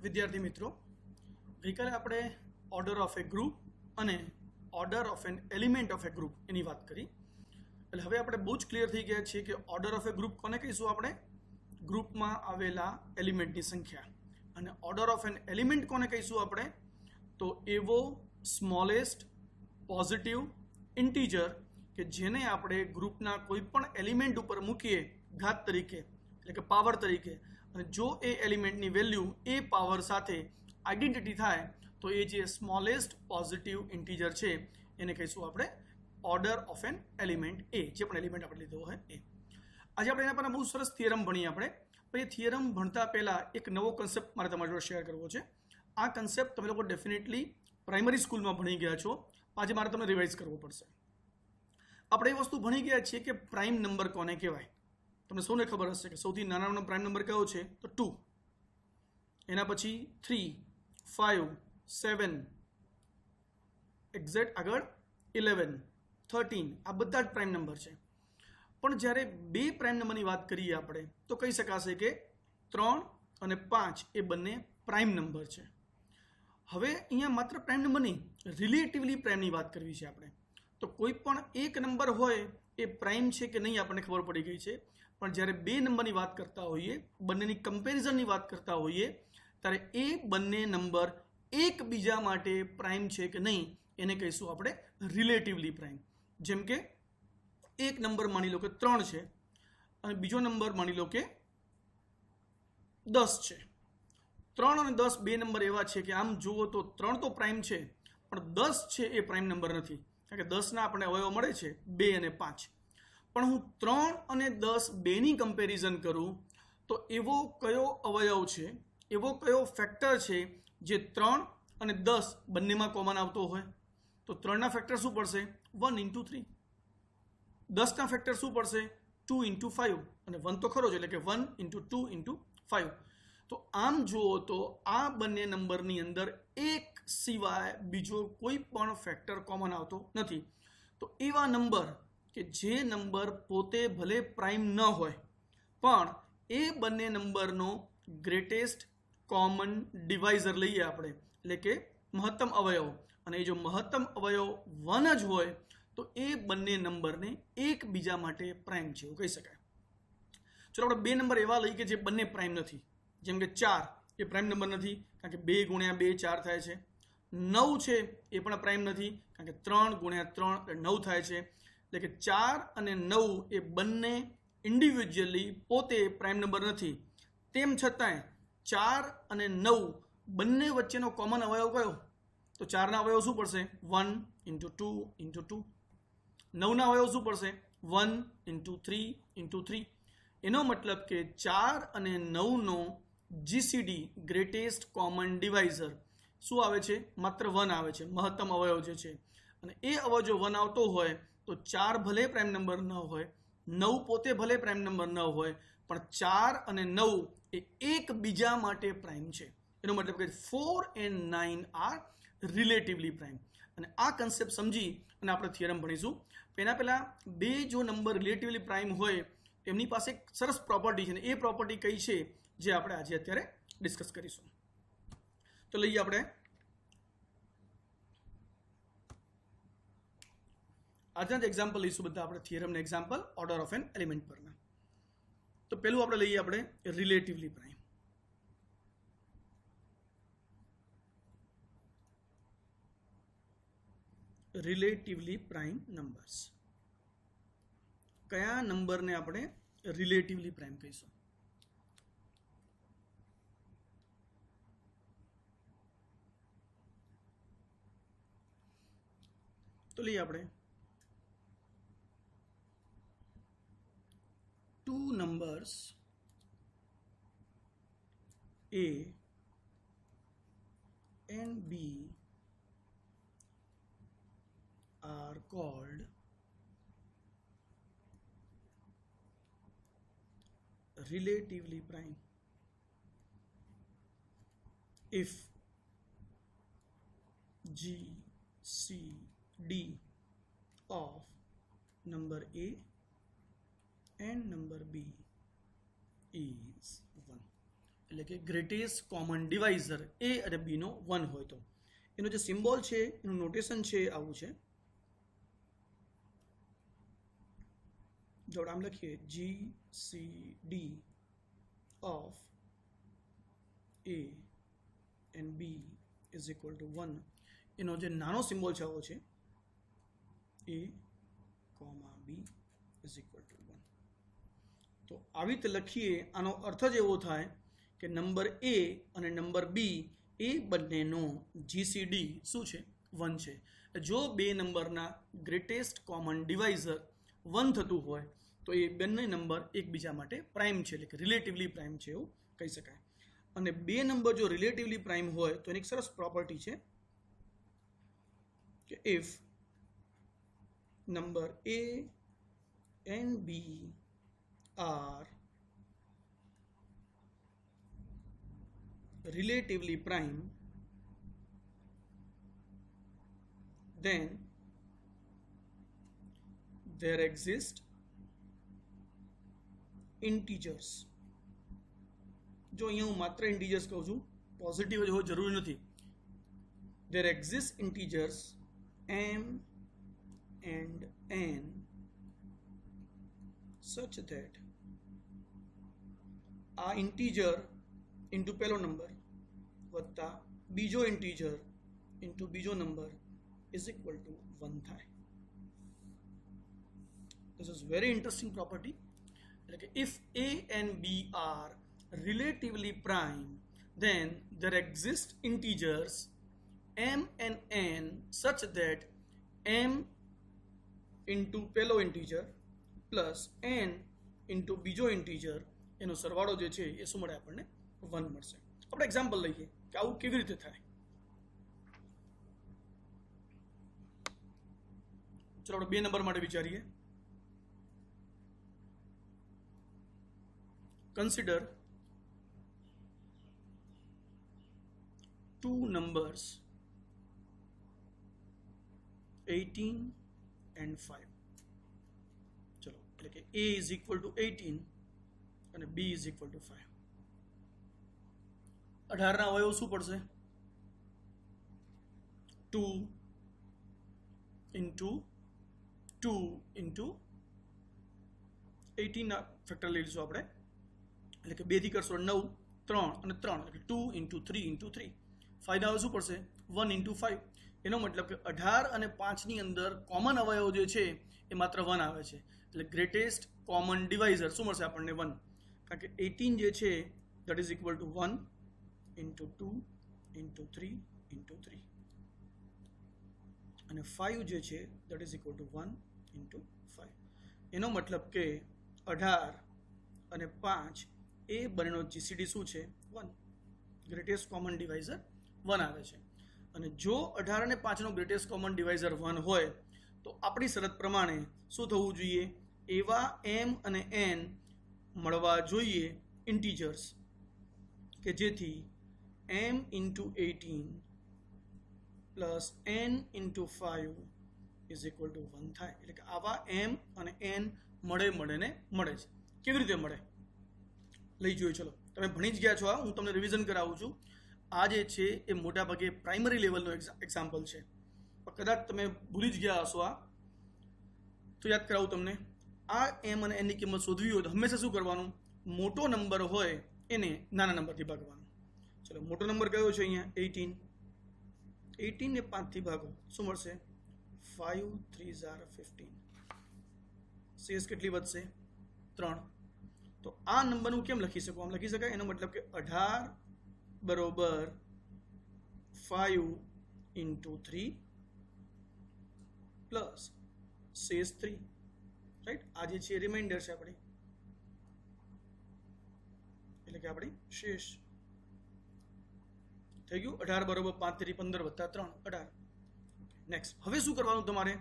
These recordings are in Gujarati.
વિદ્યાર્થી મિત્રો, ગઈકાલે આપણે ઓર્ડર ઓફ એ ગ્રુપ અને order of an element of a group એની વાત કરી. એટલે હવે આપણે બહુ જ ક્લિયર થઈ ગયા છીએ કે ઓર્ડર ઓફ એ ગ્રુપ કોને કહીશું આપણે? ગ્રુપમાં આવેલા એલિમેન્ટની સંખ્યા. અને ઓર્ડર ઓફ એન એલિમેન્ટ કોને કહીશું આપણે? તો એવો સ્મોલેસ્ટ પોઝિટિવ ઇન્ટીજર કે જેને આપણે ગ્રુપના કોઈ પણ એલિમેન્ટ ઉપર મૂકીએ ઘાત તરીકે, એટલે કે પાવર તરીકે, અને જો એ એલિમેન્ટની વેલ્યુ એ પાવર સાથે આઈડેન્ટિટી થાય તો એ જે સ્મોલેસ્ટ પોઝિટિવ ઇન્ટીજર છે એને કહીશું આપણે ઓર્ડર ઓફ એન એલિમેન્ટ એ, જે પણ એલિમેન્ટ આપણે લીધો હોય એ. આજે આપણે એના પર બહુ સરસ થિયરમ ભણીએ આપણે. પણ એ થિયરમ ભણતા પહેલાં એક નવો કન્સેપ્ટ મારે તમારી જોડે શેર કરવો છે. આ કન્સેપ્ટ તમે લોકો ડેફિનેટલી પ્રાઇમરી સ્કૂલમાં ભણી ગયા છો, આજે મારે તમને રિવાઇઝ કરવો પડશે. આપણે એ વસ્તુ ભણી ગયા છીએ કે પ્રાઇમ નંબર કોને કહેવાય. તમને સૌને ખબર હશે કે સૌથી નાનાનો પ્રાઇમ નંબર કયો છે? તો 2. એના પછી 3, 5, 7, એક્ઝેક્ટ આગળ 11, 13, આ બધા જ પ્રાઇમ નંબર છે. પણ જ્યારે બે પ્રાઇમ નંબરની વાત કરીએ આપણે તો કહી શકાશે કે 3 અને 5 એ બંને પ્રાઇમ નંબર છે. હવે અહીંયા માત્ર પ્રાઇમ નંબર નહીં, રિલેટિવલી પ્રાઇમની વાત કરવી છે આપણે. તો કોઈ પણ એક નંબર હોય એ પ્રાઇમ છે કે નહીં આપણને ખબર પડી ગઈ છે. પણ જ્યારે બે નંબરની વાત કરતા હોઈએ, બંનેની કમ્પેરિઝનની વાત કરતા હોઈએ, ત્યારે એ બંને નંબર એકબીજા માટે પ્રાઇમ છે કે નહીં એને કહીશું આપણે રિલેટિવલી પ્રાઇમ. જેમ કે એક નંબર માની લો કે 3 છે અને બીજો નંબર માની લો કે 10 છે. 3 અને 10 બે નંબર એવા છે કે આમ જુઓ તો 3 તો પ્રાઇમ છે, પણ 10 છે એ પ્રાઇમ નંબર નથી. કારણ કે 10ના આપણે અવયવ મળે છે 2 અને 5. પણ હું 3 અને 10 બેની કમ્પેરિઝન કરું તો એવો કયો અવયવ છે, એવો કયો ફેક્ટર છે જે 3 અને 10 બંનેમાં કોમન આવતો હોય? તો 3ના ફેક્ટર શું પડશે? 1 into 3. 10ના ફેક્ટર શું પડશે? 2 into 5. અને 1 તો ખરો જ, એટલે કે 1 into 2 into 5. તો આમ જુઓ તો આ બંને નંબરની અંદર એક સિવાય બીજો કોઈ પણ ફેક્ટર કોમન આવતો નથી. તો એવા નંબર કે જે નંબર પોતે ભલે પ્રાઇમ ન હોય પણ એ બંને નંબરનો ગ્રેટેસ્ટ કોમન ડિવાઇઝર લઈએ આપણે, એટલે કે મહત્તમ અવયવ, અને એ જો મહત્તમ અવયવ 1 જ હોય તો એ બંને નંબરને એકબીજા માટે પ્રાઇમ છે એવું કહી શકાય. ચલો આપણે બે નંબર એવા લઈએ કે જે બંને પ્રાઇમ નથી. જેમ કે 4 એ પ્રાઇમ નંબર નથી, કારણ કે 2 ગુણ્યા 2 4 થાય છે. 9 છે એ પણ પ્રાઇમ નથી, કારણ કે 3 ગુણ્યા 3 એટલે 9 થાય છે. એટલે કે 4 અને 9 એ બંને ઇન્ડિવિજ્યુઅલી પોતે પ્રાઇમ નંબર નથી. તેમ છતાંય 4 અને 9 બંને વચ્ચેનો કોમન અવયવ કયો? તો 4ના અવયવ શું પડશે? 1 into 2 into 2. 9ના અવયવ શું પડશે? 1 into 3 into 3. એનો મતલબ કે 4 અને 9નો જીસીડી ગ્રેટેસ્ટ કોમન ડિવાઇઝર શું આવે છે? માત્ર 1 આવે છે, મહત્તમ અવયવ જે છે. અને એ અવયવ જો 1 આવતો હોય તો 4 ભલે પ્રાઇમ નંબર ન હોય, 9 પોતે ભલે પ્રાઇમ નંબર ન હોય, પણ 4 અને 9 એ એકબીજા માટે પ્રાઇમ છે. એનો મતલબ કે 4 and 9 આર રિલેટિવલી પ્રાઇમ. અને આ કન્સેપ્ટ સમજી અને આપણે થિયરમ ભણીશું. એના પહેલાં બે જો નંબર રિલેટિવલી પ્રાઇમ હોય એમની પાસે એક સરસ પ્રોપર્ટી છે, ને એ પ્રોપર્ટી કઈ છે જે આપણે આજે અત્યારે ડિસ્કસ કરીશું. તો લઈએ આપણે આજના જ એક્ઝામ્પલ લઈશું બધા આપણે થિયરમના example order of an element પરના. તો પહેલું આપણે લઈએ આપણે relatively prime. Relatively prime numbers. કયા નંબરને આપણે રિલેટિવલી પ્રાઇમ કહીશું? તો લઈએ આપણે 2 numbers A and B are called relatively prime if G, C, D of number A and number B is 1. એટલે કે ગ્રેટેસ્ટ કોમન ડિવાઇઝર એ અને બીનો 1 હોય તો એનો જે સિમ્બોલ છે એનું નોટેશન છે આવું છે. જો આમ લખીએ GCD of A and B is equal to 1, એનો જે નાનો સિમ્બોલ છે આવો છે A, B is equal to 1. તો આવી રીતે લખીએ આનો અર્થ જ એવો થાય કે નંબર A અને નંબર B એ બંનેનો GCD શું છે 1 છે. જો બે નંબરના ગ્રેટેસ્ટ કોમન ડિવાઇઝર 1 થતું હોય તો એ બંને નંબર એકબીજા માટે પ્રાઇમ છે, એટલે કે રિલેટિવલી પ્રાઇમ છે એવું કહી શકાય. અને બે નંબર જો રિલેટિવલી પ્રાઇમ હોય તો એની એક સરસ પ્રોપર્ટી છે કે if number A and B are relatively prime, then there exist integers. જો અહીંયા હું માત્ર integers કહું છું, પોઝિટિવ જ હોય જરૂરી નથી. There exist integers m and n such that આ ઇન્ટીજર ઇન્ટુ પહેલો નંબર વત્તા બીજો ઇન્ટીજર ઇન્ટુ બીજો નંબર ઇઝ ઇક્વલ ટુ 1 થાય. This is very interesting property. એટલે કે if A and B are relatively prime, then there exist integers m and n such that m into પહેલો ઇન્ટીજર પ્લસ n into બીજો ઇન્ટીજર એનો સરવાળો જે છે એ શું મળે આપણને 1 મળશે. આપણે એક્ઝામ્પલ લઈએ કે આવું કેવી રીતે થાય. ચલો આપણે 2 નંબર માટે વિચારીએ. Consider 2 numbers 18 and 5. ચલો એટલે કે A is equal to 18 અને B is equal to 5. 18 ના અવયવ શું પડશે? 2 into 18 ના ફેક્ટર લઈ લઈશું આપણે, એટલે કે 2 થી કરશો 9, 3 અને 3 એટલે 2 into 3 into 3. 5 ના શું પડશે? 1 into 5. એનો મતલબ કે 18 અને 5 ની અંદર કોમન અવયવ જે છે એ માત્ર 1 આવે છે, એટલે ગ્રેટેસ્ટ કોમન ડિવાઇઝર શું મળશે આપણને? 1. કારણ કે 18 જે છે that is equal to 1 into 2 into 3 into 3 અને 5 જે છે that is equal to 1 into 5. એનો મતલબ કે 18 અને 5 એ બંનેનો GCD શું છે? 1. ગ્રેટેસ્ટ કોમન ડિવાઇઝર 1 આવે છે. અને જો 18 અને 5 નો ગ્રેટેસ્ટ કોમન ડિવાઇઝર 1 હોય તો આપણી શરત પ્રમાણે શું થવું જોઈએ? એવા m અને n મળવા જોઈએ ઇન્ટીજર્સ કે જેથી m into 18 plus n into 5 is equal to 1 થાય. એટલે કે આવા m અને n મળે ને મળે છે. કેવી રીતે મળે લઈ જોઈએ. ચલો તમે ભણી જ ગયા છો, હું તમને રિવિઝન કરાવું છું. આ જે છે એ મોટાભાગે પ્રાઇમરી લેવલનો એક્ઝામ્પલ છે, પણ કદાચ તમે ભૂલી જ ગયા હશો આ, તો યાદ કરાવું તમને. આ m અને n ની કિંમત શોધવી હોય તો હંમેશા શું કરવાનું? મોટો નંબર હોય એને નાના નંબરથી ભાગવાનું. ચલો મોટો નંબર કયો છે અહીંયા? 18. 18 ને 5 થી ભાગો શું મળશે? 5 3s are 15. શેષ કેટલી વધશે? 3. તો આ નંબરનું કેમ લખી શકો? આમ લખી શકાય. એનો મતલબ કે 18 બરોબર 5 into 3 પ્લસ શેષ 3, રાઈટ? આ જે છે રિમાઇન્ડર છે આપણી, એટલે કે આપણી શેષ થઈ ગયું. 18 બરોબર 5 3 15 વત્તા 3 18. નેક્સ્ટ હવે શું કરવાનું તમારે?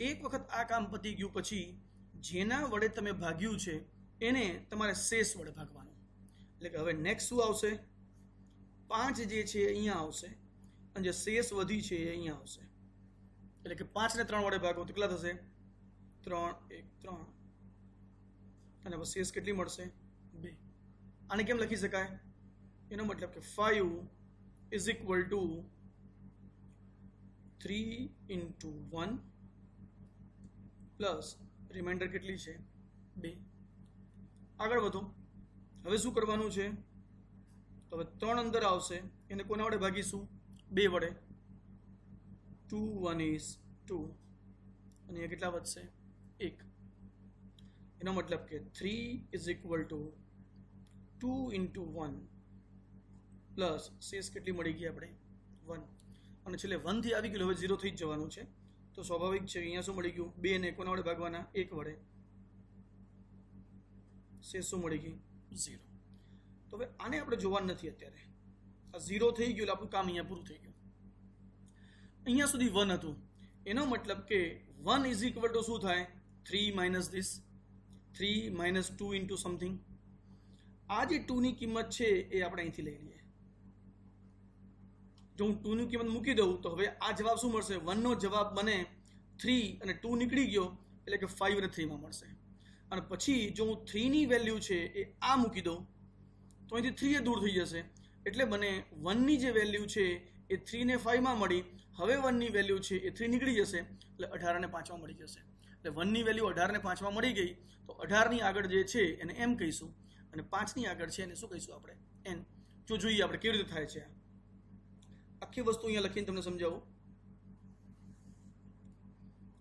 એક વખત આ કામ પતી ગયું પછી જેના વડે તમે ભાગ્યું છે એને તમારે શેષ વડે ભાગવાનું. એટલે કે હવે નેક્સ્ટ શું આવશે? 5 જે છે અહીંયા આવશે અને જે શેષ વધી છે એ અહીંયા આવશે. એટલે કે 5 ને 3 વડે ભાગો તો કેટલા થશે? 3 1 3 અને હવે શેષ કેટલી મળશે? 2. આને કેમ લખી શકાય? એનો મતલબ કે 5 is equal to 3 into 1 plus remainder કેટલી છે 2. આગળ વધો. હવે શું કરવાનું છે? તો હવે 3 અંદર આવશે, એને કોના વડે ભાગીશું? 2 વડે. 2 1 is 2 અને અહીંયા કેટલા વધશે? 1. એનો મતલબ કે 3 is equal two 2 into 1 plus શેષ કેટલી મળી ગઈ આપણે? 1. અને છેલ્લે 1 થી આવી ગયું, હવે 0 થઈ જ જવાનું છે. તો સ્વાભાવિક છે અહીંયા શું મળી ગયું? 2 ને કોના વડે ભાગવાના? 1 વડે. શેષ શું મળી ગઈ? 0. તો હવે આને આપણે જોવાનું નથી અત્યારે. આ 0 થઈ ગયું એટલે આપણું કામ અહીંયા પૂરું થઈ ગયું. અહીંયા સુધી 1 હતું, એનો મતલબ કે 1 ઇઝ ઇક્વલ ટુ શું થાય? 3 minus this, 3 minus 2 into something. આ જે 2 ની કિંમત છે એ આપણે અહીંથી લઈ લઈએ. જો હું 2 ની કિંમત મૂકી દઉં તો હવે આ જવાબ શું મળશે? 1 નો જવાબ બને 3 અને 2 નીકળી ગયો એટલે કે 5 અને 3 માં મળશે. અને પછી જો હું 3 ની વેલ્યુ છે એ આ મૂકી દઉં તો અહીંથી 3 એ દૂર થઈ જશે, એટલે બને 1 ની જે વેલ્યુ છે એ 3 ને 5 માં મળી. હવે 1 ની વેલ્યુ છે એ 3 નીકળી જશે એટલે 18 અને 5 માં મળી જશે. એટલે 1 ની વેલ્યુ 18 અને 5 માં મળી ગઈ તો 18 ની આગળ જે છે એને m કહીશું અને 5 ની આગળ છે એને શું કહીશું આપણે? n. જો જોઈએ આપણે કેવી રીતે થાય છે. આખી વસ્તુ અહીંયા લખીને તમને સમજાવું.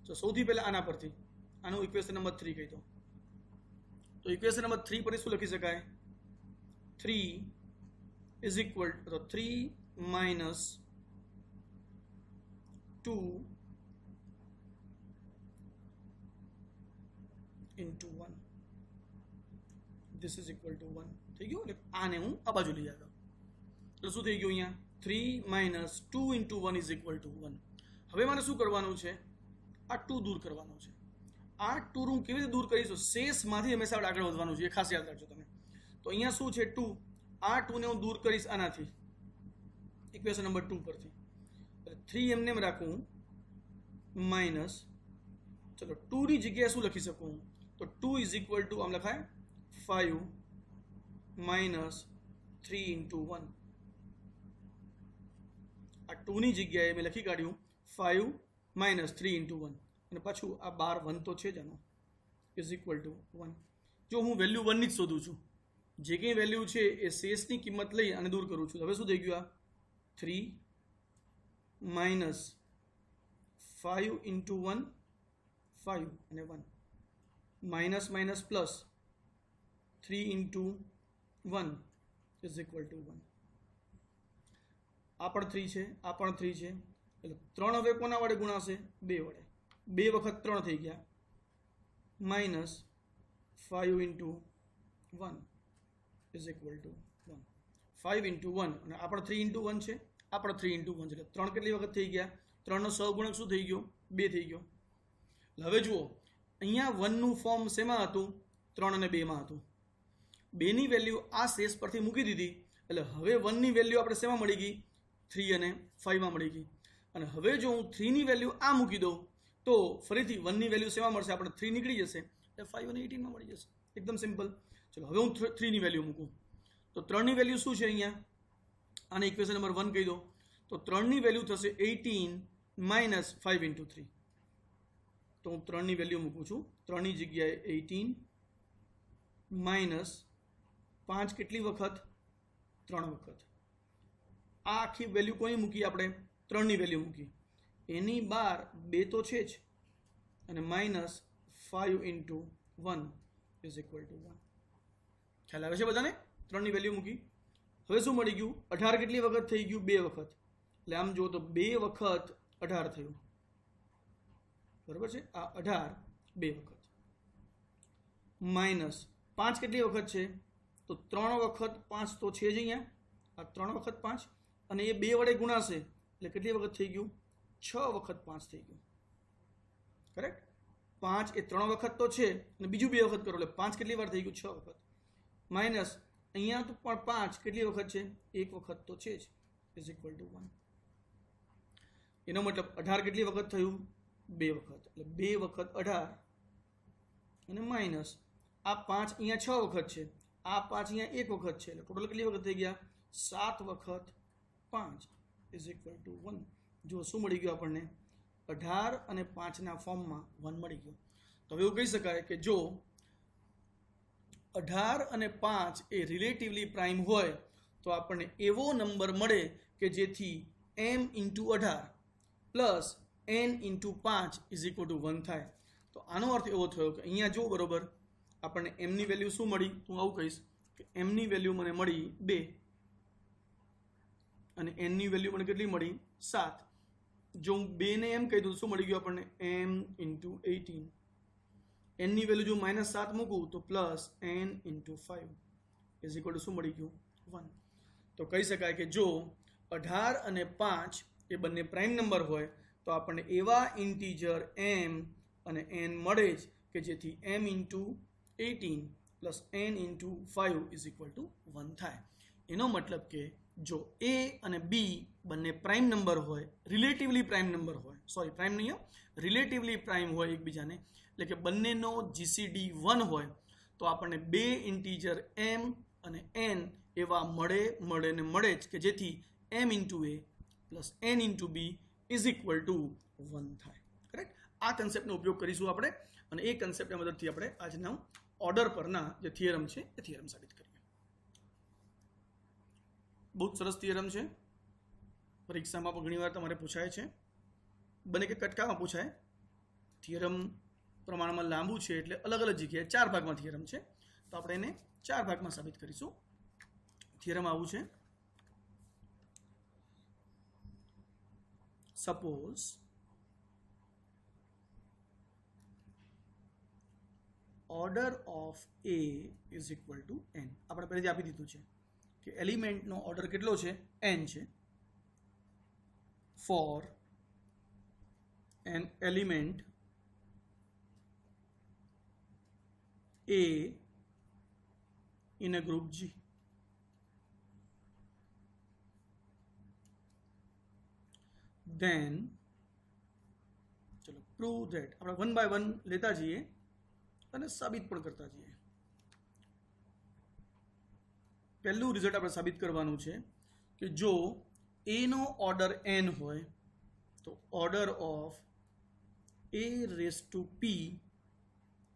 તો સૌથી પહેલા આના પરથી આનું ઇક્વેશન નંબર 3 કહી દો. તો ઇક્વેશન નંબર 3 પર શું લખી શકાય? 3 ઇઝ ઇક્વલ તો 3 minus 2 into 1. This is equal to 1. થઈ ગયું? એટલે આને હું આ બાજુ લઈ આવ્યો એટલે શું થઈ ગયું? અહીંયા 3 minus 2 into 1 is equal to 1. હવે મારે શું કરવાનું છે? આ 2 દૂર કરવાનું છે. આ 2 હું કેવી રીતે દૂર કરીશ? શેષમાંથી હંમેશા આગળ વધવાનું છે, એ ખાસ યાદ રાખજો તમે. તો અહીંયા શું છે? 2. આ 2 ને હું દૂર કરીશ આનાથી, ઇક્વેશન નંબર 2 પરથી. 3 એમને એમ રાખું માઇનસ, ચલો 2 ની જગ્યાએ શું લખી શકું? તો 2 ઇઝ ઇક્વલ ટુ આમ લખાય 5 માઇનસ 3 into 1. આ 2 ની જગ્યાએ મેં લખી કાઢ્યું 5 માઇનસ 3 into 1 અને પાછું આ 1 તો છે જ આનો ઇઝ ઇક્વલ ટુ 1. જો હું વેલ્યુ 1 ની જ શોધું છું, જે કંઈ વેલ્યુ છે એ શેષની કિંમત લઈ અને દૂર કરું છું. હવે શું થઈ ગયું? આ 3 માઇનસ 5 into 1 5 અને 1 minus minus plus 3 into 1 is equal two 1. આ પણ 3 છે, આ પણ 3 છે, એટલે 3 હવે કોના વડે ગુણાશે? 2 વડે. 2 વખત 3 થઈ ગયા minus 5 into 1 is equal two 1. 5 into 1 અને આ પણ 3 into 1 છે, આ પણ 3 into 1 છે, એટલે 3 કેટલી વખત થઈ ગયા? 3 નો સહગુણક શું થઈ ગયો? 2 થઈ ગયો. હવે જુઓ અહીંયા 1 નું ફોર્મ શેમાં હતું? 3 અને 2 માં હતું. 2 ની વેલ્યુ આ શેષ પરથી મૂકી દીધી એટલે હવે 1 ની વેલ્યુ આપણે શેમાં મળી ગઈ? 3 અને 5 માં મળી ગઈ. અને હવે જો હું 3 ની વેલ્યુ આ મૂકી દઉં તો ફરીથી 1 ની વેલ્યુ શેમાં મળશે? આપણે 3 નીકળી જશે એટલે 5 અને 18 માં મળી જશે. એકદમ સિમ્પલ. ચલો હવે હું 3 ની વેલ્યુ મૂકું તો 3 ની વેલ્યુ શું છે? અહીંયા આને ઇક્વેશન નંબર 1 કહી દો. તો 3 ની વેલ્યુ થશે 18 માઇનસ 5 into 3. તો હું 3 ની વેલ્યુ મૂકું છું. 3 ની જગ્યાએ 18 માઇનસ 5 કેટલી વખત? 3 વખત. આ આખી વેલ્યુ કોઈ મૂકી? આપણે 3 ની વેલ્યુ મૂકી. એની બહાર 2 તો છે જ અને minus 5 into 1 is equal two 1. ખ્યાલ આવે છે બધાને? 3 ની વેલ્યુ મૂકી. હવે શું મળી ગયું? 18 કેટલી વખત થઈ ગયું? 2 વખત. એટલે આમ જુઓ તો 2 વખત 18 થયું, બરાબર છે? આ 18 2 વખત માઇનસ 5 કેટલી વખત છે? તો 3 વખત 5 તો છે જ અહીંયા. આ 3 વખત 5 અને એ 2 વડે ગુણાશે એટલે કેટલી વખત થઈ ગયું? 6 વખત 5 થઈ ગયું. કરેક્ટ? 5 એ 3 વખત તો છે અને બીજું 2 વખત કરો એટલે 5 કેટલી વાર થઈ ગયું? 6 વખત. માઇનસ અહીંયા તો પણ 5 કેટલી વખત છે? 1 વખત તો છે જ, ઇઝ ઇક્વલ ટુ 1. એનો મતલબ 18 કેટલી વખત થયું? 2 વખત. એટલે 2 વખત 18 અને માઇનસ આ 5 અહીંયા 6 વખત છે, આ 5 અહીંયા 1 વખત છે, એટલે ટોટલ કેટલી વખત થઈ ગયા? 7 વખત 5 ઇઝ ઇક્વલ ટુ 1. જો શું મળી ગયું આપણને? 18 અને 5ના ફોર્મમાં 1 મળી ગયો. તો હવે એવું કહી શકાય કે જો 18 અને 5 એ રિલેટિવલી પ્રાઇમ હોય તો આપણને એવો નંબર મળે કે જેથી m into 18 plus n into 5 is equal two 1 થાય. તો આનો અર્થ એવો થયો કે અહીંયા જો બરોબર આપણને એમની વેલ્યુ શું મળી? હું આવું કહીશ કે એમની વેલ્યુ મને મળી 2 અને એનની વેલ્યુ મને કેટલી મળી? 7. જો હું 2 ને એમ કહી દઉં શું મળી ગયું આપણને? m into 18. એનની વેલ્યુ જો -7 મૂકું તો plus n into 5 is equal two શું મળી ગયું? 1. તો કહી શકાય કે જો 18 અને 5 એ બંને પ્રાઇમ નંબર હોય તો આપણને એવા ઇન્ટીજર m અને n મળે જ કે જેથી m into 18 plus n into 5 is equal two 1 થાય. એનો મતલબ કે જો a અને b બંને પ્રાઇમ નંબર હોય, રિલેટિવલી પ્રાઇમ નંબર હોય, સોરી પ્રાઇમ નહીં, રિલેટિવલી પ્રાઇમ હોય એકબીજાને, એટલે કે બંનેનો જીસીડી 1 હોય તો આપણને બે ઇન્ટીજર m અને n એવા મળે જ કે જેથી m into a plus n into b is equal two 1 થાય. કરેક્ટ? આ કન્સેપ્ટનો ઉપયોગ કરીશું આપણે અને એ કન્સેપ્ટની મદદથી આપણે આજના ઓર્ડર પરના જે થિયરમ છે એ થિયરમ સાબિત કરીએ. બહુ સરસ થિયરમ છે. પરીક્ષામાં પણ ઘણીવાર તમારે પૂછાય છે, બને કે કટકામાં પૂછાય. થિયરમ પ્રમાણમાં લાંબુ છે એટલે અલગ અલગ જગ્યાએ 4 ભાગમાં થિયરમ છે, તો આપણે એને 4 ભાગમાં સાબિત કરીશું. થિયરમ આવું છે: suppose order of a is equal to n. આપણે પહેલેથી આપી દીધું છે કે એલિમેન્ટનો ઓર્ડર કેટલો છે? n છે. For N element a in a group G. Then ચલો prove that. આપણે 1 by 1 લેતા જઈએ અને સાબિત પણ કરતા જઈએ. પહેલું રિઝલ્ટ આપણે સાબિત કરવાનું છે કે જો a નો ઓર્ડર n હોય તો order of a raised to p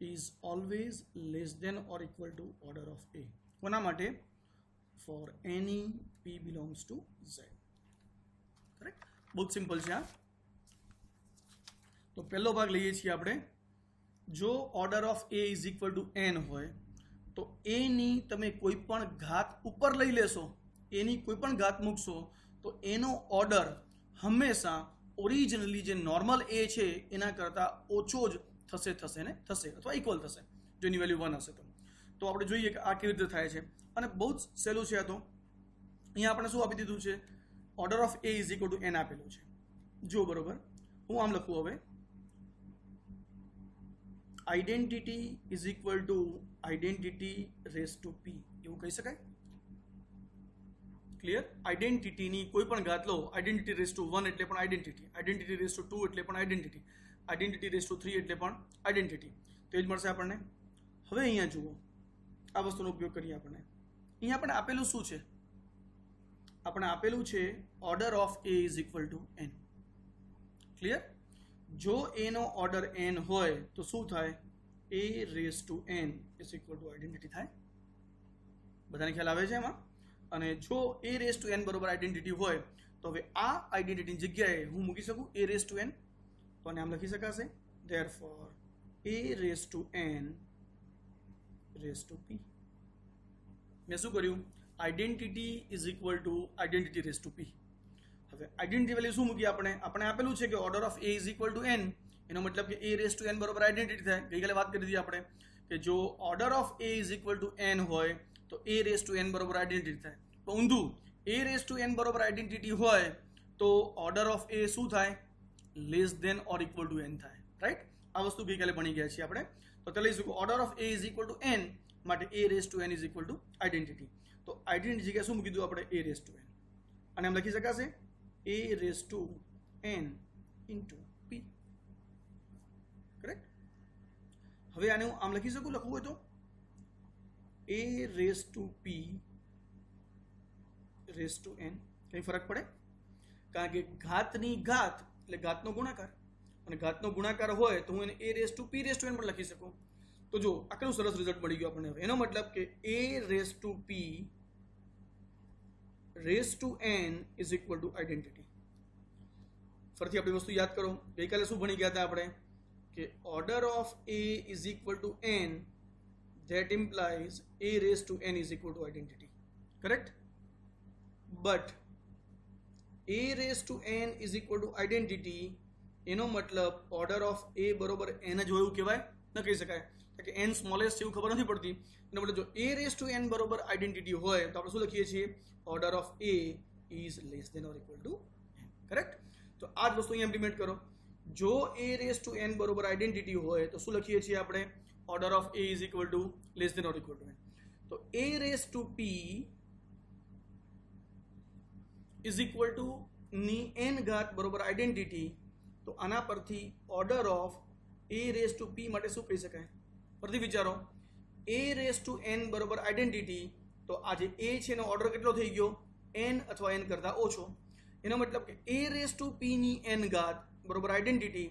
is always less than or equal to order of a. કોના માટે? For any p belongs to z. Correct? બહુ સિમ્પલ છે આ. તો પહેલો ભાગ લઈએ છીએ આપણે. જો order of a is equal to n હોય તો a ની તમે કોઈ પણ ઘાત ઉપર લઈ લેશો, એની કોઈ પણ ઘાત મૂકશો તો એનો ઓર્ડર હંમેશા ઓરિજિનલી જે નોર્મલ a છે એના કરતાં ઓછો જ થશે અથવા ઇક્વલ થશે જો એની વેલ્યુ 1 હશે તો આપણે જોઈએ કે આ કેવી રીતે થાય છે અને બહુ જ સહેલું છે આ. તો અહીંયા આપણે શું આપી દીધું છે? Order of a is equal to n આપેલું છે. જો બરોબર હું આમ લખું હવે, identity is equal to identity race to p એવું કહી શકાય. ક્લિયર? આઈડેન્ટિટીની કોઈ પણ ઘાત લો, આઈડેન્ટિટી રેસ ટુ 1 એટલે પણ આઈડેન્ટિટી, આઈડેન્ટિટી રેસ ટુ 2 એટલે પણ આઈડેન્ટિટી, આઈડેન્ટિટી રેસ ટુ 3 એટલે પણ આઈડેન્ટિટી, તો એ જ મળશે આપણને. હવે અહીંયા જુઓ, આ વસ્તુનો ઉપયોગ કરીએ આપણે. અહીંયા આપણે આપેલું શું છે? આપણે આપેલું છે order of a is equal to n. Clear? જો a નો ઓર્ડર n હોય તો શું થાય? a raise to n is equal to identity થાય. બધાને ખ્યાલ આવે છે એમાં? અને જો a રેસ ટુ n બરોબર આઈડેન્ટિટી હોય તો હવે આ આઈડેન્ટિટીની જગ્યાએ હું મૂકી શકું a રેસ ટુ n, તો આને આમ લખી શકાશે therefore a raise to n race to p. મેં શું કર્યું? Identity is equal to identity race to p. હવે આઈડેન્ટિટી વેલ્યુ શું મૂકી આપણે આપેલું છે કે order of a is equal to n, એનો મતલબ કે a રેસ ટુ n બરોબર આઈડેન્ટિટી થાય. ગઈકાલે વાત કરી દીધી આપણે કે જો order of a is equal to n હોય તો a રેસ ટુ n બરોબર આઈડેન્ટિટી થાય. તો ઊંધું, a રેસ ટુ n બરોબર આઈડેન્ટિટી હોય તો ઓર્ડર ઓફ a શું થાય? Less than or equal to n થાય. રાઈટ? આ વસ્તુ ગઈકાલે ભણી ગયા છીએ આપણે. તો તે લઈશું કે order of a is equal to n માટે a raise to n is equal to identity. તો આઈડેન્ટિટી જગ્યાએ શું મૂકી દીધું આપણે? a raise to n. અને આમ લખી શકાશે a raise to n into p. Correct? હવે આને હું આમ લખવું હોય તો a raise to p race to n. કંઈ ફરક પડે? કારણ કે ઘાતની ઘાત એટલે ઘાતનો ગુણાકાર, અને ઘાતનો ગુણાકાર હોય તો હું એને a raise to p race to n પણ લખી શકું. તો જો આટલું સરસ રિઝલ્ટ મળી ગયું આપણને. એનો મતલબ કે a raise to p race to n is equal to identity. ફરીથી આપણી વસ્તુ યાદ કરો. ગઈકાલે શું ભણી ગયા હતા આપણે? કે order of a is equal to n, that implies a raised to n is equal to identity. Correct? But a raised to n is equal to identity એનો મતલબ ઓર્ડર ઓફ a બરોબર n જ હોય એવું કહેવાય ન કહી શકાય, કે n સ્મોલેસ્ટ છે એવું ખબર નથી પડતી. એનો મતલબ જો a raised to n બરોબર આઈડેન્ટિટી હોય તો આપણે શું લખીએ છીએ? Order of a is less than or equal to n. Correct? તો આ જ વસ્તુ અહીંયા ઇમ્પ્લિમેન્ટ કરો. જો a raised to n બરોબર આઈડેન્ટિટી હોય તો શું લખીએ છીએ આપણે? order of a is equal to less than or equal to n. તો a raised to p is equal to ની n ઘાત બરોબર આઈડેન્ટિટી. તો આના પરથી order of a raised to p માટે શું કહી શકાય? પરથી વિચારો. a raised to n બરોબર આઈડેન્ટિટી, તો આ જે a છે એનો ઓર્ડર કેટલો થઈ ગયો? n અથવા n કરતા ઓછો. એનો મતલબ કે a raised to p ની n ઘાત બરોબર આઈડેન્ટિટી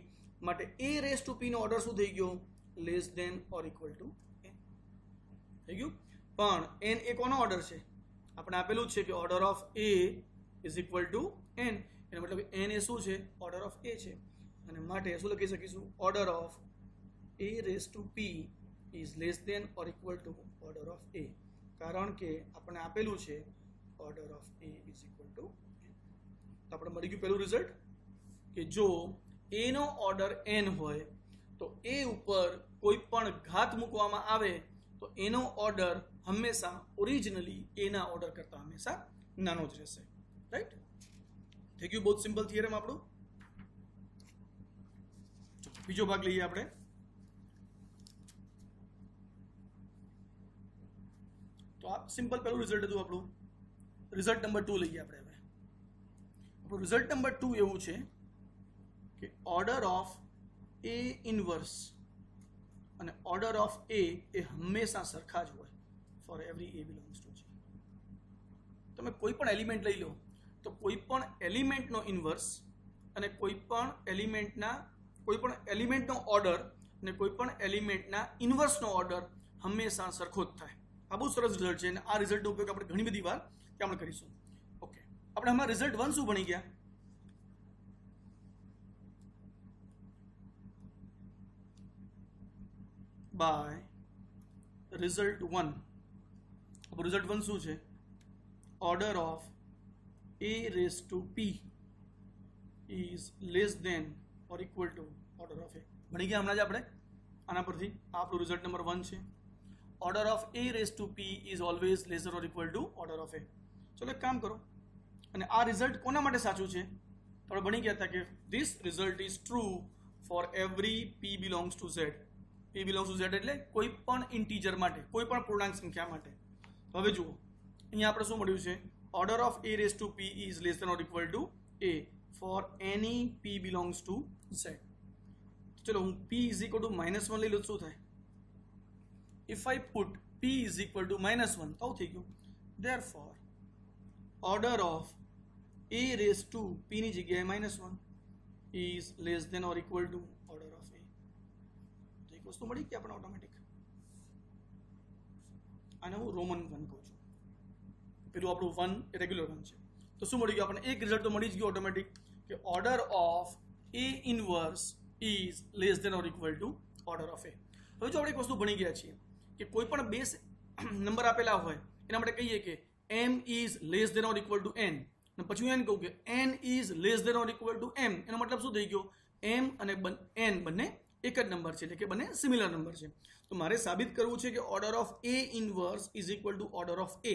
માટે a raised to p નો ઓર્ડર શું થઈ ગયો? Less than or equal to n થઈ ગયું. પણ n એ કોનો ઓર્ડર છે? આપણે આપેલું છે કે order of a is equal to n. એનો મતલબ n એ શું છે? ઓર્ડર ઓફ a છે. અને માટે શું લખી શકીશું? Order of a raise to p is less than or equal to order of a. કારણ કે આપણે આપેલું છે order of a is equal to n. તો આપણે મળી ગયું પહેલું રિઝલ્ટ કે જો a નો ઓર્ડર n હોય તો એ ઉપર કોઈ પણ ઘાત મૂકવામાં આવે તો એનો ઓર્ડર હંમેશા ઓરિજિનલી એના ઓર્ડર કરતા હંમેશા નાનો જ રહેશે. રાઈટ? થઈ ગયું. બહુ સિમ્પલ થિયરમ આપણું. બીજો ભાગ લઈએ આપણે. તો આ સિમ્પલ પહેલું રિઝલ્ટ હતું આપણું. રિઝલ્ટ નંબર 2 લઈએ આપણે હવે. આપણું રિઝલ્ટ નંબર 2 એવું છે કે ઓર્ડર ઓફ a ઇન્વર્સ અને ઓર્ડર ઓફ a એ હંમેશા સરખા જ હોય for every a belongs to g. તમે કોઈ પણ એલિમેન્ટ લઈ લો તો કોઈ પણ એલિમેન્ટનો ઇન્વર્સ અને કોઈ પણ એલિમેન્ટનો ઓર્ડર અને કોઈ પણ એલિમેન્ટના ઇન્વર્સનો ઓર્ડર હંમેશા સરખો જ થાય. આ બહુ સરસ રિઝલ્ટ છે અને આ રિઝલ્ટનો ઉપયોગ આપણે ઘણી બધી વાર આપણે કરીશું. ઓકે, આપણે હમણાં રિઝલ્ટ 1 શું ભણી ગયા? by result 1. अब result 1 શું છે? order of a raised to p is less than or equal to order of a. ભણી ગયા હમણાં જ આપણે આના પરથી. આપણું રિઝલ્ટ નંબર 1 છે. order of a raised to p is always less than or equal to order of a. ચલો એક કામ કરો અને આ રિઝલ્ટ કોના માટે સાચું છે? આપણે ભણી ગયા હતા કે this result is true for every p belongs to z. p belongs to z એટલે કોઈ પણ ઇન્ટીજર માટે, કોઈ પણ પૂર્ણાંક સંખ્યા માટે. હવે જુઓ અહીંયા આપણે શું મળ્યું છે? Order of a raised to p is less than or equal to a for any p belongs to z. ચલો હું p is equal to -1 લઈ લઉં, શું થાય? if I put p is equal to -1 તો થઈ ગયું. therefore order of a raised to p ની જગ્યાએ -1 is less than or equal to order of a. તો એક વસ્તુ મળી કે આપણે ઓટોમેટિક. આને હું રોમન 1 કહું છું. પેલું આપણું 1 એ રેગ્યુલર 1 છે. તો શું મળી ગયું આપણને? એક રિઝલ્ટ તો મળી જ ગયું ઓટોમેટિક કે order of a inverse is less than or equal to order of a. હવે જો આપણે એક વસ્તુ ભણી ગયા છીએ કે કોઈ પણ બે નંબર આપેલા હોય એના માટે કહીએ કે m is less than or equal to n, અને પછી હું એમ કહું કે n is less than or equal to m. એનો મતલબ શું થઈ ગયો? m અને n બંને એક જ નંબર છે, એટલે કે બંને સિમિલર નંબર છે. તો મારે સાબિત કરવું છે કે order of a inverse is equal to order of a.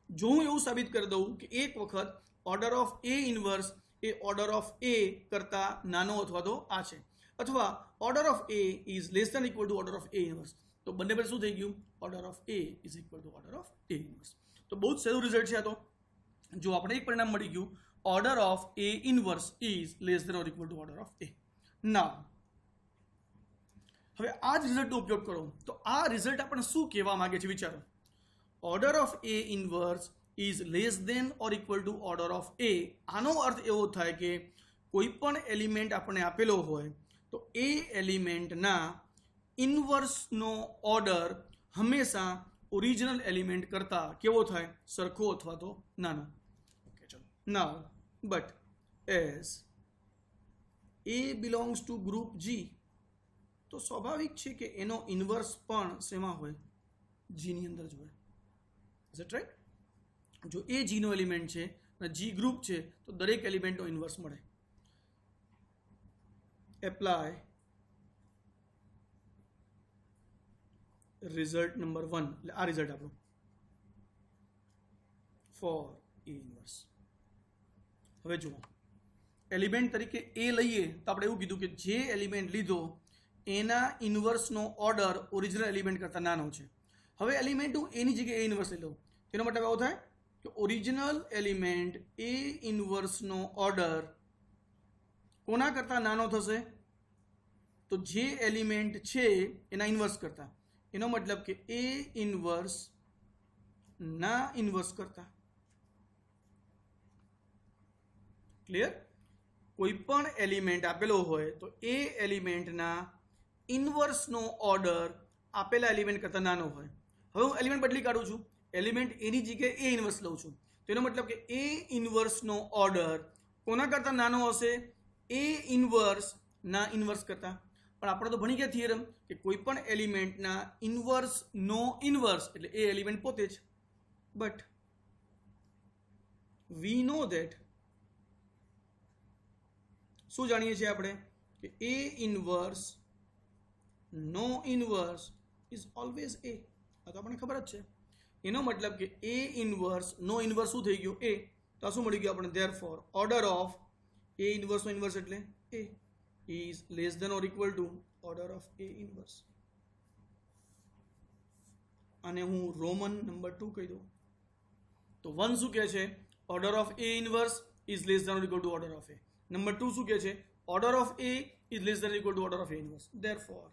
જો હું એવું સાબિત કરી દઉં કે એક વખત ઓર્ડર ઓફ a ઇન્વર્સ એ ઓર્ડર ઓફ a કરતા નાનો અથવા તો આ છે, અથવા order of a is less than equal to order of a inverse, તો બંને પર શું થઈ ગયું? Order of a is equal to order of a inverse. તો બહુ જ સહેલું રિઝલ્ટ છે આ. તો જો આપણે એક પરિણામ મળી ગયું, order of a inverse is less than or equal to order of a. Now હવે આ જ રિઝલ્ટનો ઉપયોગ કરો તો આ રિઝલ્ટ આપણને શું કહેવા માંગે છે? વિચારો. Order of a inverse is less than or equal to order of A. આનો અર્થ એવો થાય કે કોઈ પણ એલિમેન્ટ આપણે આપેલો હોય તો એ એલિમેન્ટના ઇન્વર્સનો ઓર્ડર હંમેશા ઓરિજિનલ એલિમેન્ટ કરતાં કેવો થાય? સરખો અથવા તો નાનો. ઓકે, ચલો. Now but as A belongs to group G, તો સ્વાભાવિક છે કે એનો ઇન્વર્સ પણ શેમાં હોય? જીની અંદર જ હોય. Is it right? જો એ જીનો એલિમેન્ટ છે અને જી ગ્રુપ છે તો દરેક એલિમેન્ટનો ઇન્વર્સ મળે. એપ્લાય રિઝલ્ટ નંબર 1, એટલે આ રિઝલ્ટ આપણો ફોર એ ઇન્વર્સ. હવે જુઓ, એલિમેન્ટ તરીકે એ લઈએ તો આપણે એવું કીધું કે જે એલિમેન્ટ લીધો એના ઇન્વર્સનો ઓર્ડર ઓરિજિનલ એલિમેન્ટ કરતાં નાનો છે. હવે એલિમેન્ટ હું એની જગ્યાએ એ ઇન્વર્સ લઈ લઉં, તેનો મતલબ આવો થાય કે ઓરિજિનલ એલિમેન્ટ એ ઇન્વર્સનો ઓર્ડર કોના કરતાં નાનો થશે? તો જે એલિમેન્ટ છે એના ઇન્વર્સ કરતાં. એનો મતલબ કે એ ઇન્વર્સ ના ઇન્વર્સ કરતાં. ક્લિયર? કોઈ પણ એલિમેન્ટ આપેલો હોય તો એ એલિમેન્ટના ઇન્વર્સનો ઓર્ડર આપેલા એલિમેન્ટ કરતાં નાનો હોય. હવે હું એલિમેન્ટ બદલી કાઢું છું, એલિમેન્ટ એની જગ્યાએ એ ઇન્વર્સ લઉં છું. તેનો મતલબ કે એ ઇન્વર્સનો ઓર્ડર કોના કરતાં નાનો હશે? એ ઇન્વર્સ ના ઇન્વર્સ કરતાં. પણ આપણે તો ભણી ગયા થિયરમ કે કોઈ પણ એલિમેન્ટના ઇન્વર્સ નો ઇન્વર્સ એટલે એ એલિમેન્ટ પોતે જ. બટ વી નો ધેટ, શું જાણીએ છીએ આપણે કે એ ઇન્વર્સ નો ઇન્વર્સ ઇઝ ઓલવેઝ એ. આ તો આપણને ખબર જ છે. એનો મતલબ કે એ ઇન્વર્સ નો ઇન્વર્સ શું થઈ ગયો? એ. તો શું મળી ગયું આપણે? Therefore order of A inverse નો ઇન્વર્સ એટલે A is less than or equal to order of A inverse. અને હું રોમન નંબર 2 કહી દઉં તો 1 શું કહે છે? Order of A inverse is less than or equal to order of A. Number 2 શું કહે છે? Order of A is less than equal to order of A inverse. Therefore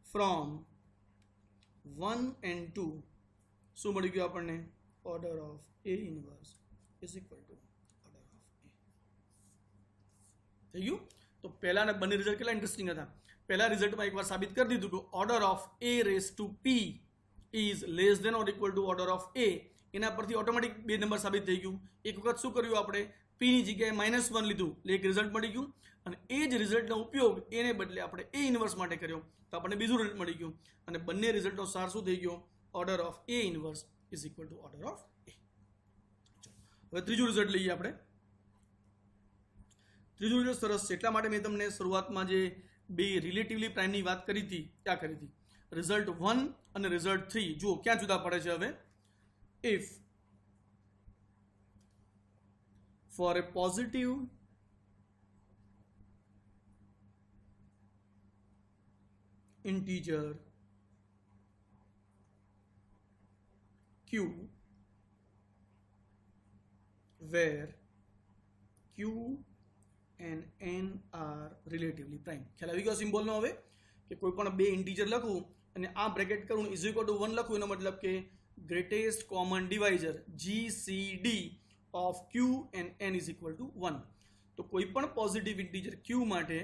from 1 and 2 શું મળી ગયું આપણને? Order of A inverse is equal to order of A. થઈ ગયું? તો પહેલાના બંને રિઝલ્ટ કેટલા ઇન્ટરેસ્ટિંગ હતા. પહેલા રિઝલ્ટમાં એકવાર સાબિત કરી દીધું કે order of A raise to P is less than or equal to order of A. એના પરથી ઓટોમેટિક 2 નંબર સાબિત થઈ ગયું. એક વખત શું કર્યું આપણે? પીની જગ્યાએ -1 લીધું એટલે એક રિઝલ્ટ મળી ગયું, અને એ જ રિઝલ્ટનો ઉપયોગ એને બદલે આપણે એ ઇન્વર્સ માટે કર્યો તો આપણને બીજું રિઝલ્ટ મળી ગયું. અને બંને રિઝલ્ટનો સાર શું થઈ ગયો? Order of A inverse is equal to order of A. હવે ત્રીજું રિઝલ્ટ લઈએ આપણે. ત્રીજું રિઝલ્ટ સરસ છે, એટલા માટે મેં તમને શરૂઆતમાં જે 2 રિલેટિવલી પ્રાઇમની વાત કરી હતી ક્યાં કરી હતી? રિઝલ્ટ 1 અને રિઝલ્ટ 3. જુઓ ક્યાં જુદા પડે છે. હવે if for a positive integer q where q and n are relatively prime. ખ્યાલ આવી ગયો સિમ્બોલનો? હવે કે કોઈ પણ 2 ઇન્ટીજર લખું અને આ બ્રેકેટ કરું ઇઝ ઇક્વલ ટુ 1 લખું, એનો મતલબ કે greatest common divisor GCD of q and n is equal to 1. તો કોઈ પણ પોઝિટિવ ઇન્ટીજર q માટે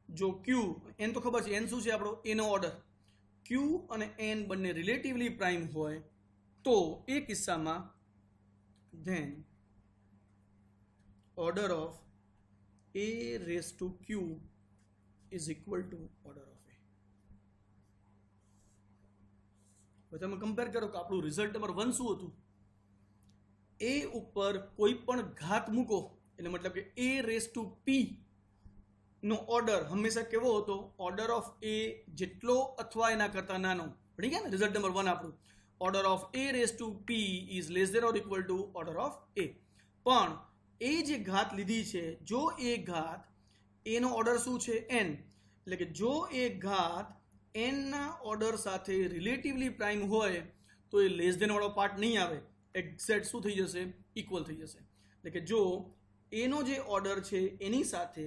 જો q n તો ખબર છે n શું છે આપણો? a નો ઓર્ડર. q અને n બંને રિલેટિવલી પ્રાઇમ હોય તો એ કિસ્સામાં then order of a raise to q is equal to order of a. હવે તમે કમ્પેર કરો કે આપણું રિઝલ્ટ નંબર 1 શું હતું? એ ઉપર કોઈ પણ ઘાત મૂકો એટલે મતલબ કે એ રેસ ટુ પી નો ઓર્ડર હંમેશા કેવો હતો? ઓર્ડર ઓફ એ જેટલો અથવા એના કરતાં નાનો. ભણી ગયા ને? રિઝલ્ટ નંબર 1 આપણું order of A raise to P is less than or equal to order of A. પણ એ જે ઘાત લીધી છે, જો એ ઘાત એનો ઓર્ડર શું છે? n. એટલે કે જો એ ઘાત n ના ઓર્ડર સાથે રિલેટિવલી પ્રાઇમ હોય તો એ લેસ ધેન વાળો પાર્ટ નહીં આવે, એક્ઝેક્ટ શું થઈ જશે? ઇક્વલ થઈ જશે. એટલે કે જો એનો જે ઓર્ડર છે એની સાથે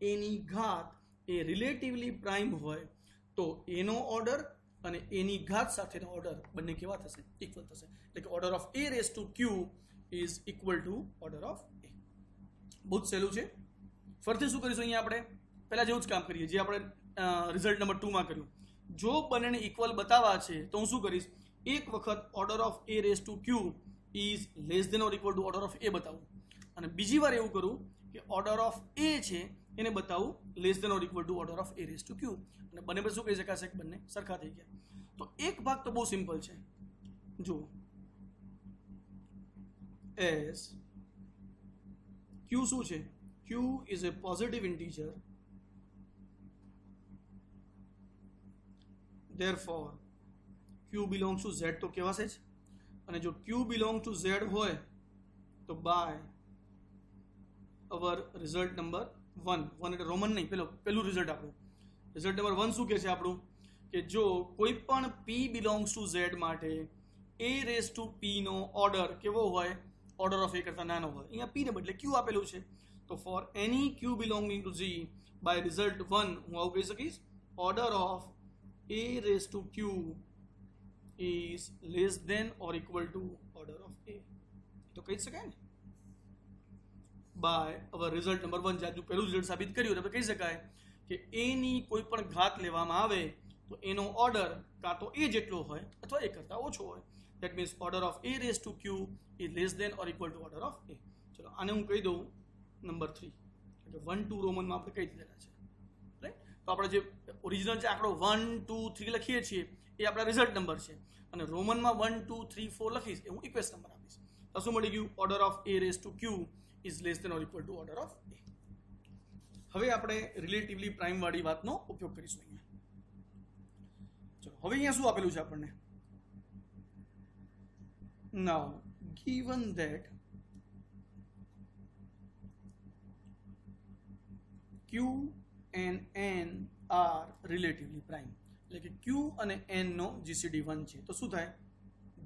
એની ઘાત એ રિલેટિવલી પ્રાઇમ હોય તો એનો ઓર્ડર અને એની ઘાત સાથેનો ઓર્ડર બંને કેવા થશે? ઇક્વલ થશે. એટલે કે order of a raise to q is equal to order of a. બહુ જ સહેલું છે. ફરીથી શું કરીશું અહીંયા આપણે? પહેલા જેવું જ કામ કરીએ જે આપણે રિઝલ્ટ નંબર 2 માં કર્યું. જો બંનેને ઇક્વલ બતાવવા છે તો હું શું કરીશ? એક વખત order of a raise to q is less than or equal to order of a બતાવું, અને બીજી વાર એવું કરું કે ઓર્ડર ઓફ a છે એને બતાવું less than or equal to order of a raise to q, અને બંને પર શું કહી શકાશે કે બંને સરખા થઈ ગયા. તો એક ભાગ તો બહુ સિમ્પલ છે. જુઓ, એસ q શું છે? q is A positive integer, therefore q belongs to z તો કહેવાશે જ, અને જો q belongs to z હોય તો બાય અવર રિઝલ્ટ નંબર 1 એટલે રોમન નહીં, પેલું રિઝલ્ટ આપણું રિઝલ્ટ નંબર 1 શું કહે છે આપણું? કે જો કોઈ પણ p belongs to z માટે a રેઝ ટુ p નો ઓર્ડર કેવો હોય? ઓર્ડર ઓફ a કરતા નાનો હોય. અહીંયા p ને બદલે q આપેલું છે, તો ફોર એની q belonging to z by result 1 હું આવું કહી શકીશ, order of a raise to q is less than or equal to order of a. તો કહી શકાય ને બાય અવર રિઝલ્ટ નંબર 1. જાજુ પહેલું રિઝલ્ટ સાબિત કર્યું એટલે કહી શકાય કે a ની કોઈ પણ ઘાત લેવામાં આવે તો એનો ઓર્ડર કાં તો a જેટલો હોય અથવા a કરતા ઓછો હોય. That means order of a raise to q is less than or equal to order of a. ચલો આને હું કહી દઉં નંબર 3, એટલે 1 2 રોમનમાં આપણે કહી દીધેલા છે, રાઈટ? તો આપણે જે ઓરિજિનલ જે આંકડો 1 2 3 લખીએ છીએ એ આપણા રિઝલ્ટ નંબર છે, અને રોમનમાં 1 2 3 4 લખીશ એ હું ઇક્વેશન નંબર આપીશ. તો શું મળી ગયું? Order of a raise to q is less than or equal to order of a. હવે આપણે રિલેટિવલી પ્રાઇમ વાળી વાતનો ઉપયોગ કરીશું અહીંયા. ચલો હવે અહીંયા શું આપેલું છે આપણને? નાઉ given that q and n are relatively prime, એટલે કે q અને n નો GCD 1 છે, તો શું થાય?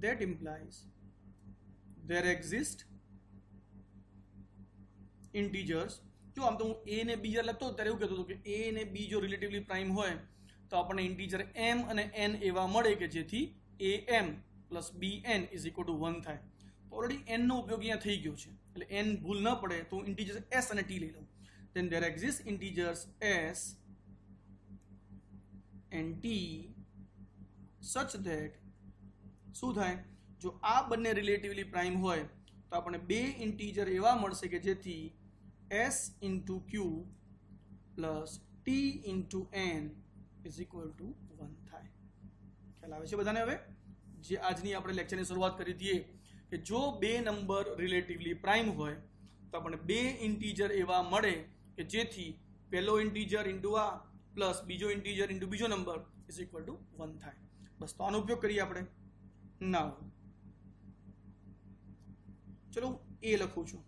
that implies there exist integers. જો આમ તો હું a ને b લખતો ત્યારે એવું કહેતો હતો કે a ને b જો રિલેટિવલી પ્રાઇમ હોય તો આપણને ઇન્ટીજર m અને n એવા મળે કે જેથી am plus bn is equal two 1 થાય. તો ઓલરેડી n નો ઉપયોગ અહીંયા થઈ ગયો છે, એટલે n ભૂલ ન પડે તો હું ઇન્ટીજર s અને t લઈ લઉં. then there exist integers s and t such that શું થાય? જો આ બંને રિલેટિવલી પ્રાઇમ હોય તો આપણને બે ઇન્ટીજર એવા મળશે કે જેથી s into q plus t into n is equal two 1 થાય. ખ્યાલ આવે છે બધાને? હવે જે આજની આપણે લેક્ચરની શરૂઆત કરી હતી કે જો બે નંબર રિલેટિવલી પ્રાઇમ હોય તો આપણને બે ઇન્ટીજર એવા મળે કે જેથી પહેલો ઇન્ટીજર ઇન્ટુ આ પ્લસ બીજો ઇન્ટીજર ઇન્ટુ બીજો નંબર ઇઝ ઇક્વલ ટુ 1 થાય. બસ તો આનો ઉપયોગ કરીએ આપણે. નાઉ ચલો a લખું છું,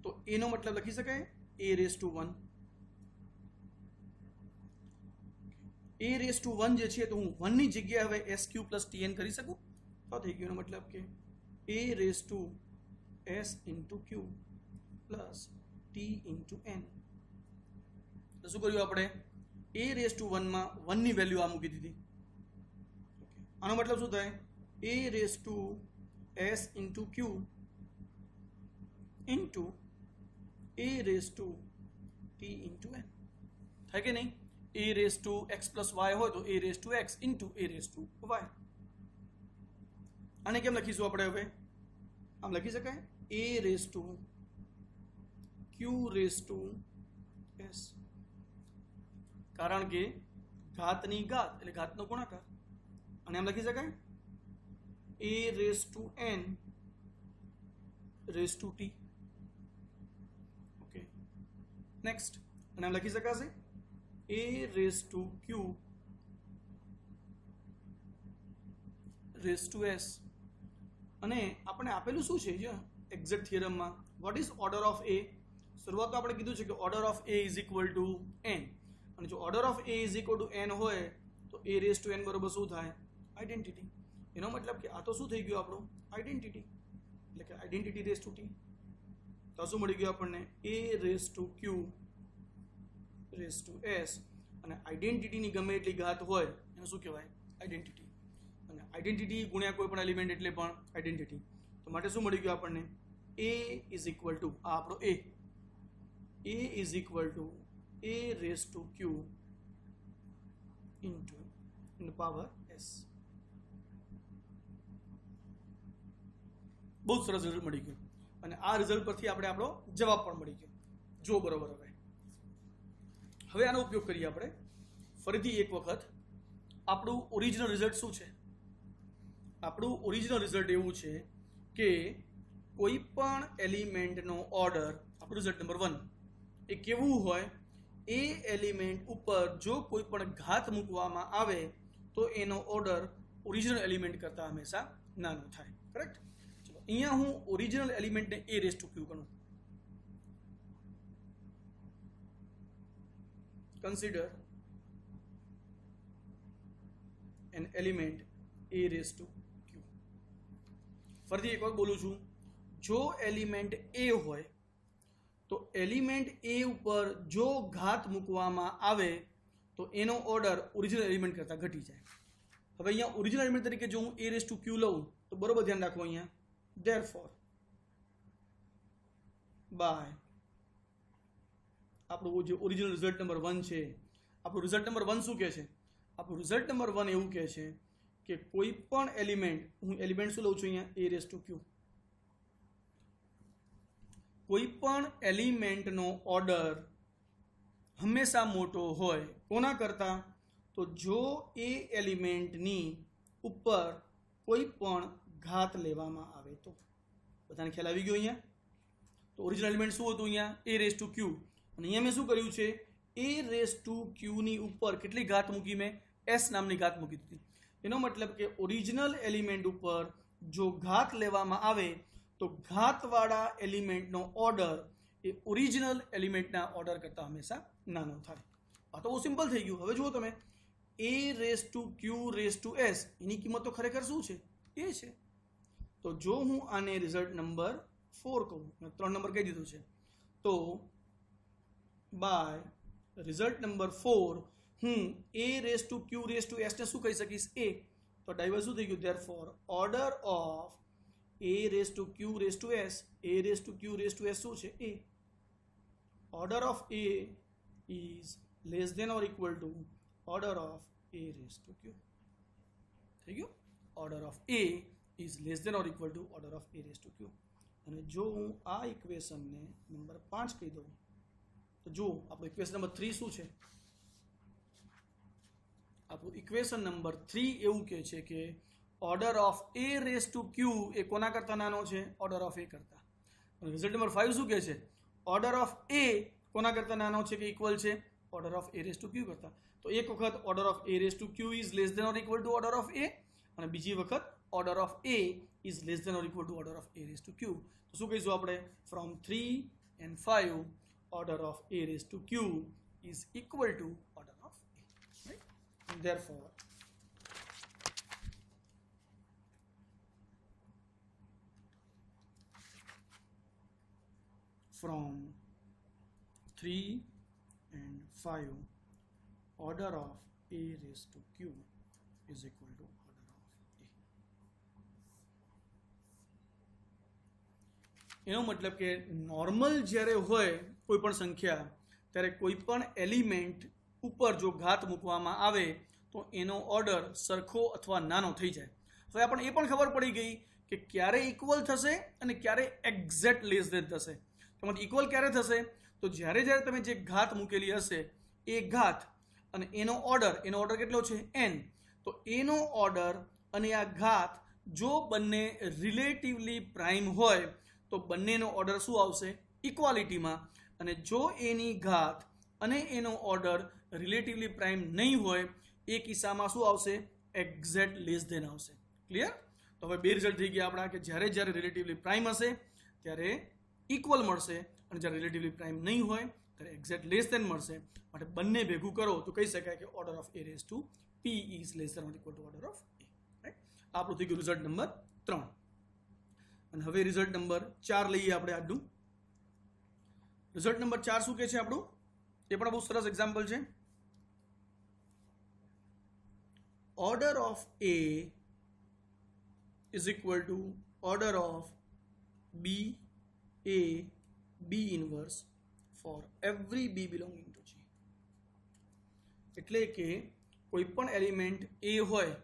તો a નો મતલબ લખી શકાય a raise to 1. a raise to 1 જે છે તો હું 1 ની જગ્યાએ હવે sq પ્લસ tn કરી શકું, તો થઈ ગયો. એનો મતલબ કે a raise to s into q plus t into n. તો શું કર્યું આપણે? a રેઝ ટુ 1 માં 1 ની વેલ્યુ આ મૂકી દીધી. આનો મતલબ શું થાય? a raise to s into q into a raise to t into n. થાય કે નહીં? a raise to x plus y હોય તો a raise to x into a raise to y. આને કેમ લખીશું આપણે હવે? આમ લખી શકાય a raise to q raise to s, કારણ કે ઘાતની ઘાત એટલે ઘાતનો ગુણાકાર. અને આમ લખી શકાય a raise to n raise to t. Okay, next. અને આમ લખી શકાશે a raise to q raise to s. અને આપણે આપેલું શું છે જે એક્ઝેક્ટ થિયરમમાં? What is order of a? શરૂઆતમાં આપણે કીધું છે કે order of a is equal to n, અને જો order of a is equal to n હોય તો a રેઝ ટુ n બરોબર શું થાય? આઈડેન્ટિટી. એનો મતલબ કે આ તો શું થઈ ગયું આપણું? આઈડેન્ટિટી. એટલે કે આઈડેન્ટિટી રેઝ ટુ t. તો શું મળી ગયું આપણને? a raise to q raise to s અને આઈડેન્ટિટીની ગમે એટલી ઘાત હોય એને શું કહેવાય? આઈડેન્ટિટી. અને આઈડેન્ટિટી ગુણ્યા કોઈ પણ એલિમેન્ટ એટલે પણ આઈડેન્ટિટી. તો માટે શું મળી ગયું આપણને? a ઇઝ ઇક્વલ ટુ આ આપણો a is equal to a raise to q into power s. બહુ સરસ રિઝલ્ટ મળી ગયું અને આ રિઝલ્ટ પરથી આપણે આપણો જવાબ પણ મળી ગયો. જો બરોબર. હવે આનો ઉપયોગ કરીએ આપણે ફરીથી એક વખત. આપણું ઓરિજિનલ રિઝલ્ટ શું છે? આપણું ઓરિજિનલ રિઝલ્ટ એવું છે કે કોઈ પણ એલિમેન્ટનો ઓર્ડર, આપણું રિઝલ્ટ નંબર 1 એ કેવું હોય? એ એલિમેન્ટ ઉપર જો કોઈ પણ ઘાત મૂકવામાં આવે તો એનો ઓર્ડર ઓરિજિનલ એલિમેન્ટ કરતાં હંમેશા નાનો થાય. કરેક્ટ? ચલો અહીંયા હું ઓરિજિનલ એલિમેન્ટને a રેઝ ટુ q ગણું. Consider an element a raised to q. ફરીથી એક વાર બોલું છું. જો એલિમેન્ટ a હોય તો એલિમેન્ટ a ઉપર જો ઘાત મૂકવામાં આવે તો એનો ઓર્ડર ઓરિજિનલ એલિમેન્ટ કરતાં ઘટી જાય. હવે અહીંયા ઓરિજિનલ એલિમેન્ટ તરીકે જો હું a રેઝ ટુ q લઉં તો બરોબર ધ્યાન રાખો અહીંયા therefore બાય આપણું જે ઓરિજિનલ રિઝલ્ટ નંબર 1 છે, આપણું રિઝલ્ટ નંબર 1 શું કહે છે? આપણું રિઝલ્ટ નંબર 1 એવું કહે છે કે કોઈ પણ એલિમેન્ટ, હું એલિમેન્ટ શું લઉં છું અહીંયા? a raise to q. કોઈ પણ એલિમેન્ટનો ઓર્ડર હંમેશા મોટો હોય કોના કરતાં? તો જો એ એલિમેન્ટની ઉપર કોઈ પણ ઘાત લેવામાં આવે તો. બધાને ખ્યાલ આવી ગયો અહીંયા? તો ઓરિજિનલ એલિમેન્ટ શું હતું અહીંયા? a raise to q. અને અહીંયા મેં શું કર્યું છે? a રેઝ ટુ q ની ઉપર કેટલી ઘાત મૂકી? મેં s નામની ઘાત મૂકી દીધી. એનો મતલબ કે ઓરિજિનલ એલિમેન્ટ ઉપર જો ઘાત લેવામાં આવે તો ઘાતવાળા એલિમેન્ટનો ઓર્ડર એ ઓરિજિનલ એલિમેન્ટના ઓર્ડર કરતાં હંમેશા નાનો થાય. આ તો બહુ સિમ્પલ થઈ ગયું. હવે જુઓ તમે, a raise to q raise to s એની કિંમત તો ખરેખર શું છે? એ છે. તો જો હું આને રિઝલ્ટ નંબર 4 કહું, મેં 3 નંબર કહી દીધું છે, તો બાય રિઝલ્ટ નંબર 4 હું a raise to q raise to s ને શું કહી શકીશ? a. તો ડાયવર્સ શું થઈ ગયું? therefore order of a raise to q raise to s, a raise to q raise to s શું છે? a. Order of a is less than or equal to order of a raise to q. થઈ ગયું? Order of a is less than or equal to order of a raise to q. અને જો હું આ ઇક્વેશનને નંબર 5 કહી દઉં તો જો આપણું ઇક્વેશન નંબર 3 શું છે? આપણું ઇક્વેશન નંબર 3 એવું કહે છે કે order of a raise to q એ કોના કરતાં નાનો છે? ઓર્ડર ઓફ a કરતાં. અને રિઝલ્ટ નંબર 5 શું કહે છે? ઓર્ડર ઓફ a કોના કરતાં નાનો છે કે ઇક્વલ છે? Order of a raise to q કરતાં. તો એક વખત order of a raise to q is less than or equal to order of a, અને બીજી વખત order of a is less than or equal to order of a raise to q. તો શું કહીશું આપણે? From 3 and 5 order of a raised to q is equal to order of a, right? And therefore from 3 and 5 order of a raised to q is equal to order of a. એનો મતલબ કે નોર્મલ જ્યારે હોય કોઈ પણ સંખ્યા ત્યારે કોઈ પણ એલિમેન્ટ ઉપર જો ઘાત મૂકવામાં આવે તો એનો ઓર્ડર સરખો અથવા નાનો થઈ જાય. હવે આપણને એ પણ ખબર પડી ગઈ કે ક્યારે ઇક્વલ થશે અને ક્યારે એક્ઝેક્ટ લેસ ધેન થશે. તમારે ઇક્વલ ક્યારે થશે? તો જ્યારે જ્યારે તમે જે ઘાત મૂકેલી હશે એ ઘાત અને એનો ઓર્ડર કેટલો છે? n. તો એનો ઓર્ડર અને આ ઘાત જો બંને રિલેટિવલી પ્રાઇમ હોય તો બંનેનો ઓર્ડર શું આવશે? ઇક્વાલિટીમાં. અને જો એની ઘાત અને એનો ઓર્ડર રિલેટિવલી પ્રાઇમ નહીં હોય એ કિસ્સામાં શું આવશે? એક્ઝેક્ટ લેસ ધેન આવશે. ક્લિયર? તો હવે બે રિઝલ્ટ થઈ ગયા આપણા કે જ્યારે જ્યારે રિલેટિવલી પ્રાઇમ હશે ત્યારે ઇક્વલ મળશે અને જ્યારે રિલેટિવલી પ્રાઇમ નહીં હોય ત્યારે એક્ઝેક્ટ લેસ ધેન મળશે. માટે બંને ભેગું કરો તો કહી શકાય કે order of a raise to p is less than or equal to order of a. Right? આપણું થઈ ગયું રિઝલ્ટ નંબર 3. અને હવે રિઝલ્ટ નંબર 4 લઈએ આપણે આજનું. રિઝલ્ટ નંબર 4 શું કહે છે આપણું? એ પણ બહુ સરસ એક્ઝામ્પલ છે. order of A is equal to order of B, A, B inverse for every B belonging to G. એટલે કે કોઈ પણ એલિમેન્ટ A હોય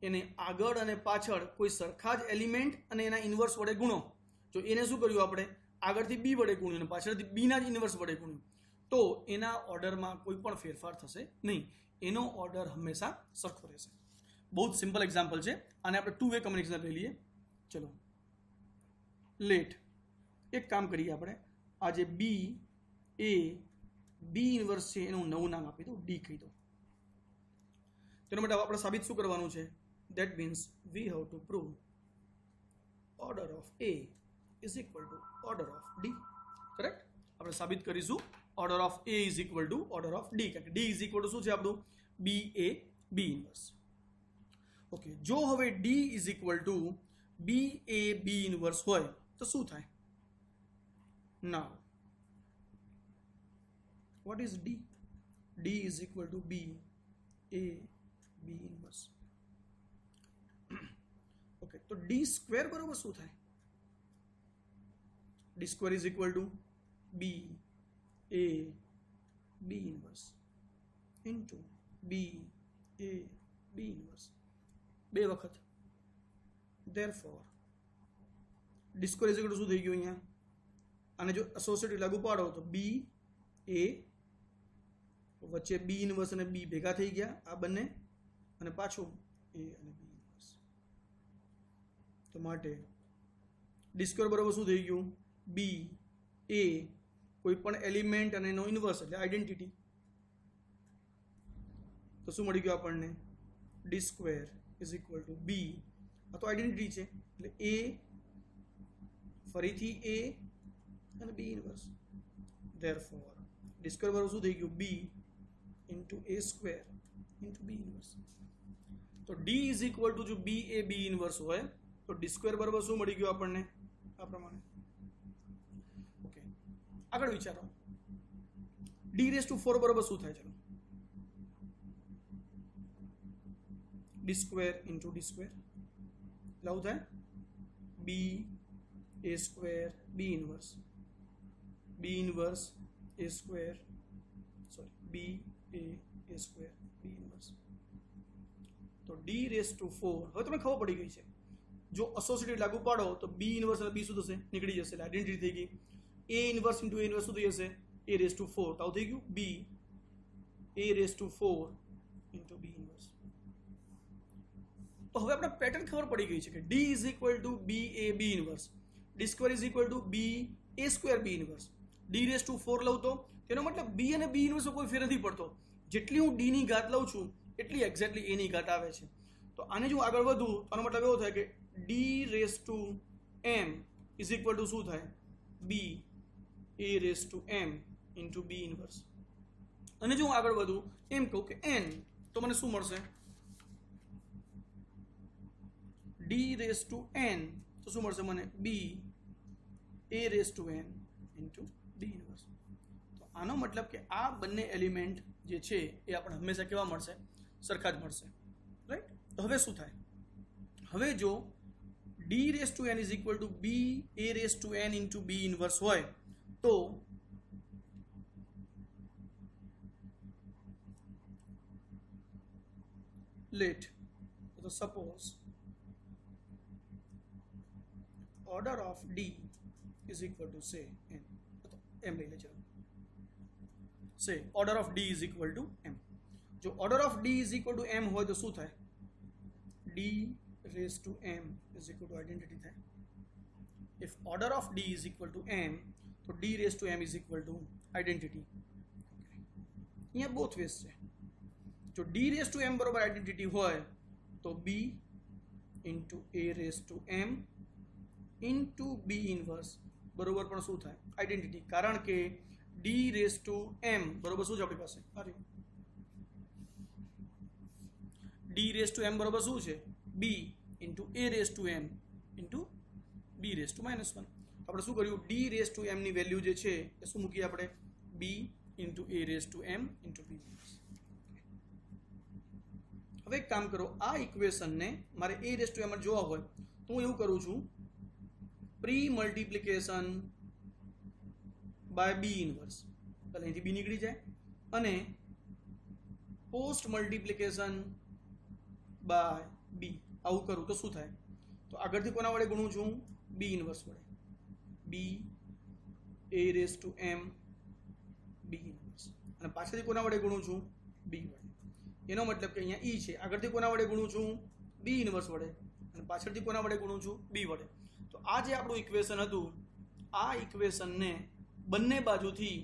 એને આગળ અને પાછળ કોઈ સરખા જ એલિમેન્ટ અને એના ઇન્વર્સ વડે ગુણો. જો એને શું કર્યું આપણે આગળથી B વડે ગુણ્યું અને પાછળથી B ના જ ઇન્વર્સ વડે ગુણ્યું તો એના ઓર્ડરમાં કોઈ પણ ફેરફાર થશે નહીં. એનો ઓર્ડર હંમેશા સરખો રહેશે. બહુ જ સિમ્પલ એક્ઝામ્પલ છે. આને આપણે ટુ વે કમ્યુનિકેશન લઈ લઈએ. ચલો લેટ એક કામ કરીએ આપણે આ જે બી એ બી ઇન્વર્સ છે એનું નવું નામ આપી દઉં ડી કહી દઉં. તેના માટે આપણે સાબિત શું કરવાનું છે? That means we have to prove order of A is equal to order of D. Correct? આપણે સાબિત કરીશું order of A is equal to order of D. કારણ કે ડી ઇઝ ઇક્વલ ટુ શું છે આપણું? બી એ બી ઇન્વર્સ. ઓકે, જો હવે D is equal to B A B inverse હોય તો શું થાય? નાઉ what is D? D is equal to B A B inverse. Okay, તો D square બરોબર શું થાય? D square is equal to B A B inverse into B A B inverse. બે વખત. Therefore D square is equal to શું થઈ ગયું અહીંયા? અને જો એસોસિએટિવ લાગુ પાડો તો B A વચ્ચે બી ઇન્વર્સ અને બી ભેગા થઈ ગયા આ બંને અને પાછું એ અને બી ઇન્વર્સ. તો માટે ડી સ્ક્વેર બરાબર શું થઈ ગયું? બી એ કોઈ પણ એલિમેન્ટ અને એનો ઇન્વર્સ એટલે આઈડેન્ટિટી. તો શું મળી ગયું આપણને? D square is equal to B. આ તો આઈડેન્ટિટી છે એટલે એ ફરીથી એ અને B inverse. Therefore D square બરાબર શું થઈ ગયું? B into A square into B inverse. તો D is equal to જો B A B inverse હોય તો D square બરાબર શું મળી ગયું આપણને? આ પ્રમાણે. ઓકે, આગળ વિચારો. D raised to 4 બરાબર શું થાય? ચલો D square into D square એટલે આવું થાય. B A square B inverse B inverse A square B A square B inverse. તો D raised to 4 હવે તમને ખબર પડી ગઈ છે. જો એસોસિએટિવ લાગુ પાડો તો B ઇન્વર્સ અને B શું થશે? નીકળી જશે એટલે આઈડેન્ટિટી થઈ ગઈ. A inverse into A inverse શું થઈ જશે? A raised to 4 તો આવું થઈ ગયું B A raised to 4 into B inverse. તો હવે આપણે પેટર્ન ખબર પડી ગઈ છે કે D is equal to B A B inverse. D square is equal to B A square B inverse. D raised to 4 લઉં તો તેનો મતલબ B અને B ઇન્વર્સ કોઈ ફેર નથી પડતો. જેટલી હું D ની ઘાત લઉં છું એટલી એક્ઝેક્ટલી A ની ઘાત આવે છે. તો આને જો આગળ વધું તો આનો મતલબ એવો થાય કે D raised to M is equal to શું થાય? B A raised to M into B inverse. અને જો હું આગળ વધું એમ કહું કે N તો મને શું મળશે? D raised to N તો શું મળશે મને? B A raised to N into B inverse. તો આનો મતલબ કે આ બંને એલિમેન્ટ જે છે એ આપણે હંમેશા કેવા મળશે? સરખા જ મળશે. રાઈટ? તો હવે શું થાય? હવે જો D raised to N is equal to B A raised to N into B inverse હોય તો let so suppose order of D is equal to say n. M લઈ લેજો. say order of D is equal to M. જો order of D is equal to M હોય તો શું થાય? D raised to M is equal to identity થાય. if order of D is equal to M તો D raised to M is equal to identity. અહીંયા both ways છે. જો D raised to M બરોબર identity હોય તો B into A raised to M into B inverse બરોબર પણ શું થાય? આઈડેન્ટિટી. કારણ કે D raised to M બરોબર શું છે આપણી પાસે? અરે D raised to M બરોબર શું છે? B into A raised to M into B raised to -1. આપણે શું કર્યું? D raised to M ની વેલ્યુ જે છે એ શું મૂકી આપણે? B into A raised to M into B inverse. હવે હવે એક કામ કરો, આ ઇક્વેશનને મારે એ રેસ ટુ એમ જોવા હોય તો હું એવું કરું છું, pre multiplication by B inverse, એટલે અહીંથી બી નીકળી જાય, અને પોસ્ટ મલ્ટિપ્લિકેશન બાય બી, આવું કરું તો શું થાય? તો આગળથી કોના વડે ગુણું છું? બી ઇનવર્સ વડે, B A raise to M B inverse, અને પાછળથી કોના વડે ગુણું છું? બી વડે. એનો મતલબ કે અહીંયા ઈ છે, આગળથી કોના વડે ગુણું છું? બી ઇનવર્સ વડે, અને પાછળથી કોના વડે ગુણું છું? બી વડે. તો આ જે આપણું ઇક્વેશન હતું, આ ઇક્વેશનને બંને બાજુથી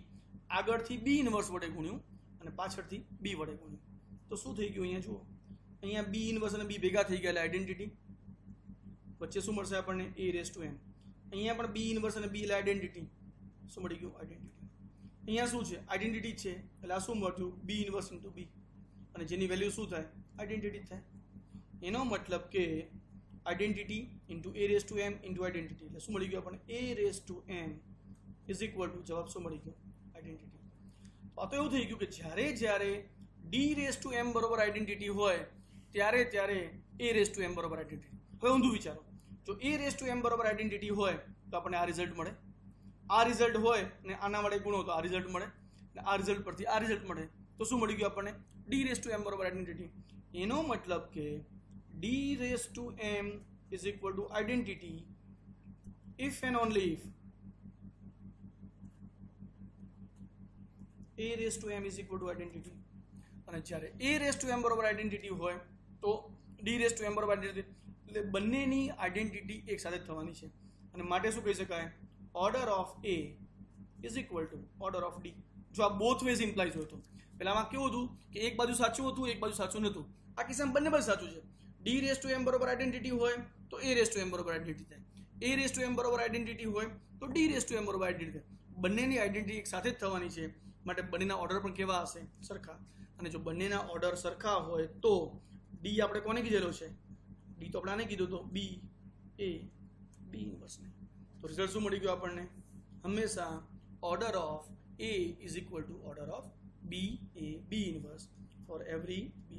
આગળથી બી ઇનવર્સ વડે ગુણ્યું અને પાછળથી બી વડે ગુણ્યું, તો શું થઈ ગયું? અહીંયા જુઓ, અહીંયા બી ઇનવર્સ અને બી ભેગા થઈ ગયા એટલે આઈડેન્ટિટી, વચ્ચે શું મળશે આપણને? એ રેસ ટુ એમ. અહીંયા પણ બી ઇનવર્સ અને બી એટલે આઈડેન્ટિટી, શું મળી ગયું? આઈડેન્ટિટી. અહીંયા શું છે? આઈડેન્ટિટી છે, એટલે આ શું મળ્યું? બી ઇનવર્સ ઇન્ટુ બી, અને જેની વેલ્યુ શું થાય? આઈડેન્ટિટી થાય. એનો મતલબ કે identity into A raise to M into identity, એટલે શું મળી ગયું આપણને? A raise to M is equal to, જવાબ શું મળી ગયો? આઈડેન્ટિટી. તો આ તો એવું થઈ ગયું કે જ્યારે ડી રેસ ટુ એમ બરોબર આઈડેન્ટિટી હોય ત્યારે એ રેસ ટુ એમ બરોબર આઈડેન્ટિટી. હવે ઊંધું વિચારો, જો એ રેસ ટુ એમ બરોબર આઈડેન્ટિટી હોય તો આપણને આ રિઝલ્ટ મળે, આ રિઝલ્ટ હોય ને આના વડે ગુણો તો આ રિઝલ્ટ મળે, ને આ રિઝલ્ટ પરથી આ રિઝલ્ટ મળે, તો શું મળી ગયું આપણને? ડી રેસ ટુ એમ બરોબર આઈડેન્ટિટી. એનો મતલબ કે D raise to M is equal to identity if and only if A raise to M is equal to identity. અને જ્યારે એ રેસ ટુ એમ બરોબર આઈડેન્ટિટી હોય તો ડી રેસ ટુ એમ બરોબર આઈડેન્ટિટી, એટલે બંનેની આઈડેન્ટિટી એક સાથે થવાની છે, અને માટે શું કહી શકાય? Order of A is equal to order of D. જો આ બોથ વેઝ ઇમ્પ્લાઇઝ હોય તો પહેલામાં કેવું હતું કે એક બાજુ સાચું હતું, એક બાજુ સાચું નહોતું. આ કિસ્સામાં બંને બાજુ સાચું છે. ડી રેસ ટુ એમ બરોબર આઈડેન્ટિટી હોય તો એ રેસ ટુ એમ બરોબર આઈડેન્ટિટી થાય, એ રેસ ટુ એમ બરોબર આઈડેન્ટિટી હોય તો ડી રેસ ટુ એમ બરોબર આઈડેન્ટિટી થાય. બંનેની આઈડેન્ટિટી એક સાથે જ થવાની છે, માટે બંનેના ઓર્ડર પણ કેવા હશે? સરખા. અને જો બંનેના ઓર્ડર સરખા હોય તો ડી આપણે કોને કીધેલો છે? ડી તો આપણે આને કીધું તો બી એ બી ઇનવર્સને. તો રિઝલ્ટ શું મળી ગયું આપણને? હંમેશા order of A is equal to order of B A B inverse for every B